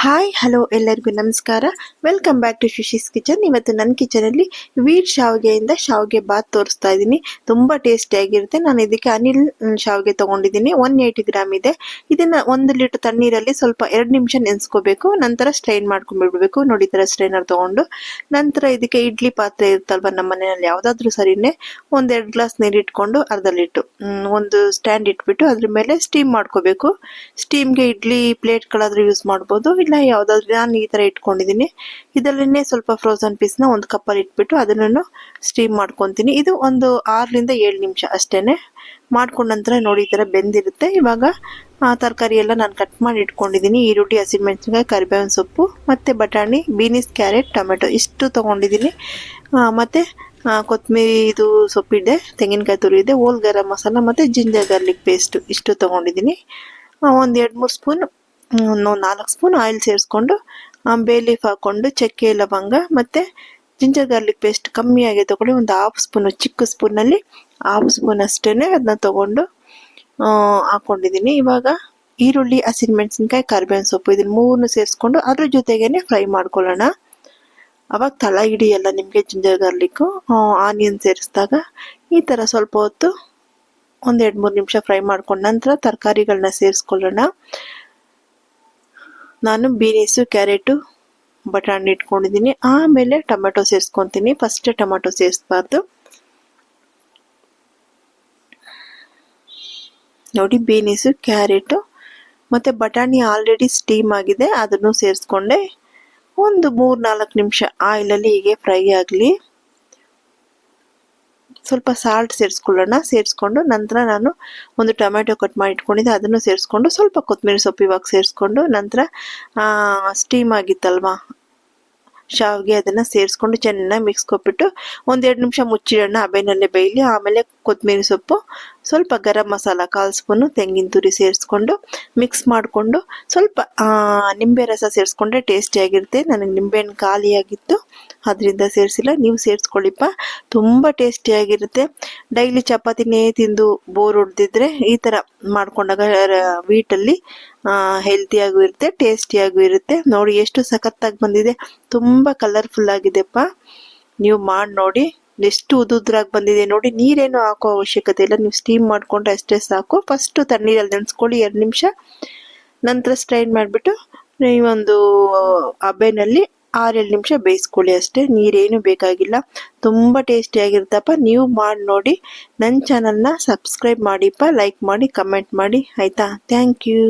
Hi hello ಎಲ್ಲರಿಗೂ ನಮಸ್ಕಾರ. Welcome back to Sushi's kitchen. ಇವತ್ತು ನನ್ನ ಕಿಚನಲ್ಲಿ ವೀಟ್ ಶಾವಿಗೆಯಿಂದ ಶಾವಿಗೆ ಬಾತ್ ತೋರಿಸ್ತಾ ಇದ್ದೀನಿ. ತುಂಬ ಟೇಸ್ಟಿಯಾಗಿರುತ್ತೆ. ನಾನು ಇದಕ್ಕೆ ಅನಿಲ್ ಶಾವಿಗೆ ತೊಗೊಂಡಿದ್ದೀನಿ. 180 ಗ್ರಾಮ್ ಇದೆ. ಇದನ್ನು 1 ಲೀಟರ್ ತಣ್ಣೀರಲ್ಲಿ ಸ್ವಲ್ಪ 2 ನಿಮಿಷ ನೆನೆಸ್ಕೋಬೇಕು. ನಂತರ ಸ್ಟ್ರೈನ್ ಮಾಡ್ಕೊಂಡ್ಬಿಡ್ಬೇಕು. ನೋಡಿ, ಈ ಥರ ಸ್ಟ್ರೈನರ್ ತೊಗೊಂಡು ನಂತರ ಇದಕ್ಕೆ ಇಡ್ಲಿ ಪಾತ್ರೆ ಇರುತ್ತಲ್ವ ನಮ್ಮ ಮನೆಯಲ್ಲಿ, ಯಾವುದಾದ್ರೂ ಸರಿನೇ, 1-2 ಗ್ಲಾಸ್ ನೀರು ಇಟ್ಕೊಂಡು ಅರ್ಧ ಲೀಟ್ರು ಒಂದು ಸ್ಟ್ಯಾಂಡ್ ಇಟ್ಬಿಟ್ಟು ಅದ್ರ ಮೇಲೆ ಸ್ಟೀಮ್ ಮಾಡ್ಕೋಬೇಕು. ಸ್ಟೀಮ್ಗೆ ಇಡ್ಲಿ ಪ್ಲೇಟ್ಗಳಾದ್ರೂ ಯೂಸ್ ಮಾಡ್ಬೋದು, ಇಲ್ಲ ಯಾವುದಾದ್ರೂ. ನಾನು ಈ ಥರ ಇಟ್ಕೊಂಡಿದ್ದೀನಿ. ಇದರಲ್ಲೇ ಸ್ವಲ್ಪ ಫ್ರೋಸನ್ ಪೀಸ್ನ ಒಂದು ಕಪ್ಪಲ್ಲಿ ಇಟ್ಬಿಟ್ಟು ಅದನ್ನು ಸ್ಟೀಮ್ ಮಾಡ್ಕೊತೀನಿ. ಇದು ಒಂದು 6ರಿಂದ 7 ನಿಮಿಷ ಅಷ್ಟೇ ಮಾಡ್ಕೊಂಡ ನಂತರ ನೋಡಿ ಈ ಥರ ಬೆಂದಿರುತ್ತೆ. ಇವಾಗ ತರಕಾರಿ ಎಲ್ಲ ನಾನು ಕಟ್ ಮಾಡಿ ಇಟ್ಕೊಂಡಿದ್ದೀನಿ. ಈರುಳ್ಳಿ, ಹಸಿಮೆಣಸಿನಕಾಯಿ, ಕರಿಬೇವಿನ ಸೊಪ್ಪು ಮತ್ತು ಬಟಾಣಿ, ಬೀನಿಸ್, ಕ್ಯಾರೆಟ್, ಟೊಮೆಟೊ ಇಷ್ಟು ತೊಗೊಂಡಿದ್ದೀನಿ. ಮತ್ತು ಕೊತ್ತಂಬರಿ ಇದು ಸೊಪ್ಪಿದೆ, ತೆಂಗಿನಕಾಯಿ ತುರಿ ಇದೆ, ಹೋಲ್ ಗರಂ ಮಸಾಲ ಮತ್ತು ಜಿಂಜರ್ ಗಾರ್ಲಿಕ್ ಪೇಸ್ಟು ಇಷ್ಟು ತೊಗೊಂಡಿದ್ದೀನಿ. ಒಂದು 2-3 ಸ್ಪೂನ್ 4 ಸ್ಪೂನ್ ಆಯಿಲ್ ಸೇರಿಸ್ಕೊಂಡು ಬೇ ಲೀಫ್ ಹಾಕ್ಕೊಂಡು ಚಕ್ಕೆ ಲವಂಗ ಮತ್ತು ಜಿಂಜರ್ ಗಾರ್ಲಿಕ್ ಪೇಸ್ಟ್ ಕಮ್ಮಿಯಾಗಿ ತೊಗೊಂಡು ಒಂದು 1/2 ಸ್ಪೂನು, ಚಿಕ್ಕ ಸ್ಪೂನಲ್ಲಿ 1/2 ಸ್ಪೂನ್ ಅಷ್ಟೇ ಅದನ್ನ ತೊಗೊಂಡು ಹಾಕ್ಕೊಂಡಿದ್ದೀನಿ. ಇವಾಗ ಈರುಳ್ಳಿ, ಹಸಿಮೆಣಸಿನ್ಕಾಯಿ, ಕರಿಬೇವಿನ ಸೊಪ್ಪು ಇದನ್ನ 3 ಸೇರಿಸ್ಕೊಂಡು ಅದ್ರ ಜೊತೆಗೇನೆ ಫ್ರೈ ಮಾಡ್ಕೊಳ್ಳೋಣ. ಅವಾಗ ತಳ ಹಿಡಿಯಲ್ಲ ನಿಮಗೆ ಜಿಂಜರ್ ಗಾರ್ಲಿಕ್ಕು. ಆನಿಯನ್ ಸೇರಿಸಿದಾಗ ಈ ಥರ ಸ್ವಲ್ಪ ಹೊತ್ತು 1-2-3 ನಿಮಿಷ ಫ್ರೈ ಮಾಡ್ಕೊಂಡು ನಂತರ ತರಕಾರಿಗಳನ್ನ ಸೇರಿಸ್ಕೊಳ್ಳೋಣ. ನಾನು ಬೀನೀಸು, ಕ್ಯಾರೆಟು, ಬಟಾಣಿ ಇಟ್ಕೊಂಡಿದ್ದೀನಿ. ಆಮೇಲೆ ಟೊಮೆಟೊ ಸೇರಿಸ್ಕೊತೀನಿ. ಫಸ್ಟ್ ಟೊಮೆಟೊ ಸೇರಿಸಬಾರ್ದು. ನೋಡಿ, ಬೀನೀಸು, ಕ್ಯಾರೆಟು ಮತ್ತು ಬಟಾಣಿ ಆಲ್ರೆಡಿ ಸ್ಟೀಮ್ ಆಗಿದೆ, ಅದನ್ನು ಸೇರಿಸ್ಕೊಂಡೆ ಒಂದು 3-4 ನಿಮಿಷ ಆಯಿಲಲ್ಲಿ ಹೀಗೆ ಫ್ರೈ ಆಗಲಿ. ಸ್ವಲ್ಪ ಸಾಲ್ಟ್ ಸೇರಿಸ್ಕೊಳ್ಳೋಣ. ಸೇರಿಸ್ಕೊಂಡು ನಂತರ ನಾನು ಒಂದು ಟೊಮೆಟೊ ಕಟ್ ಮಾಡಿ ಇಟ್ಕೊಂಡಿದ್ದೆ, ಅದನ್ನು ಸೇರಿಸ್ಕೊಂಡು ಸ್ವಲ್ಪ ಕೊತ್ತಂಬರಿ ಸೊಪ್ಪು ಇವಾಗ ಸೇರಿಸ್ಕೊಂಡು ನಂತರ ಸ್ಟೀಮ್ ಆಗಿತ್ತಲ್ವ ಶಾವಿಗೆ, ಅದನ್ನು ಸೇರಿಸ್ಕೊಂಡು ಚೆನ್ನಾಗಿ ಮಿಕ್ಸ್ ಕೊಟ್ಬಿಟ್ಟು 1-2 ನಿಮಿಷ ಮುಚ್ಚಿಡೋಣ. ಹಬೆನಲ್ಲೇ ಬೇಯಲಿ. ಆಮೇಲೆ ಕೊತ್ತಂಬರಿ ಸೊಪ್ಪು, ಸ್ವಲ್ಪ ಗರಂ ಮಸಾಲ 1/4 ಸ್ಪೂನು, ತೆಂಗಿನ ತುರಿ ಸೇರಿಸ್ಕೊಂಡು ಮಿಕ್ಸ್ ಮಾಡಿಕೊಂಡು ಸ್ವಲ್ಪ ನಿಂಬೆ ರಸ ಸೇರಿಸ್ಕೊಂಡ್ರೆ ಟೇಸ್ಟಿಯಾಗಿರುತ್ತೆ. ನನಗೆ ನಿಂಬೆಹಣ್ಣು ಖಾಲಿಯಾಗಿತ್ತು, ಅದರಿಂದ ಸೇರಿಸಿಲ್ಲ. ನೀವು ಸೇರಿಸ್ಕೊಳ್ಳಿಪ್ಪ, ತುಂಬ ಟೇಸ್ಟಿಯಾಗಿರುತ್ತೆ. ಡೈಲಿ ಚಪಾತಿನೇ ತಿಂದು ಬೋರ್ ಹೊಡೆದಿದ್ರೆ ಈ ಥರ ಮಾಡ್ಕೊಂಡಾಗ ವೀಟಲ್ಲಿ ಹೆಲ್ತಿಯಾಗೂ ಇರುತ್ತೆ, ಟೇಸ್ಟಿಯಾಗೂ ಇರುತ್ತೆ. ನೋಡಿ ಎಷ್ಟು ಸಖತ್ತಾಗಿ ಬಂದಿದೆ, ತುಂಬ ಕಲರ್ಫುಲ್ ಆಗಿದೆಪ್ಪ. ನೀವು ಮಾಡಿ ನೋಡಿ ಎಷ್ಟು ಉದುದ್ರಾಗಿ ಬಂದಿದೆ ನೋಡಿ. ನೀರೇನು ಹಾಕೋ ಅವಶ್ಯಕತೆ ಇಲ್ಲ, ನೀವು ಸ್ಟೀಮ್ ಮಾಡಿಕೊಂಡ್ರೆ ಅಷ್ಟೇ ಸಾಕು. ಫಸ್ಟು ತಣ್ಣೀರಲ್ಲಿ ನೆನೆಸ್ಕೊಳ್ಳಿ 2 ನಿಮಿಷ, ನಂತರ ಸ್ಟ್ರೈನ್ ಮಾಡಿಬಿಟ್ಟು ನೀವೊಂದು ಹಬೆನಲ್ಲಿ 6-7 ನಿಮಿಷ ಬೇಯಿಸ್ಕೊಳ್ಳಿ ಅಷ್ಟೇ. ನೀರೇನು ಬೇಕಾಗಿಲ್ಲ. ತುಂಬ ಟೇಸ್ಟಿಯಾಗಿರುತ್ತಪ್ಪ. ನೀವು ಮಾಡಿ ನೋಡಿ. ನನ್ನ ಚಾನಲ್ನ ಸಬ್ಸ್ಕ್ರೈಬ್ ಮಾಡಿಪ್ಪ, ಲೈಕ್ ಮಾಡಿ, ಕಮೆಂಟ್ ಮಾಡಿ, ಆಯಿತಾ? Thank you.